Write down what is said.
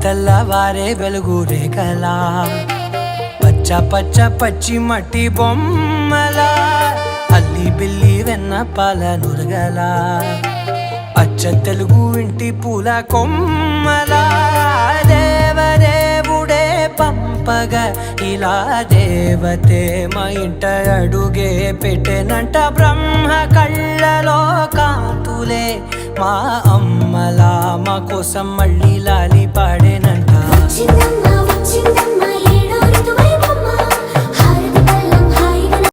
తెల్లవారే వెలుగు రేఖలా పచ్చ పచ్చ పచ్చి మట్టి బొమ్మలా అల్లి బిల్లి వెన్న పాల నురగలా అచ్చ తెలుగు ఇంటి పూల కొమ్మలా దేవదేవుడే పంపగా ఇలా దేవతే మా ఇంట అడుగే పెట్టెనంట బ్రహ్మ కళ్ళలో కాంతులే మా అమ్మలా మా కోసం మళ్ళీ లాలి పాడేనంట.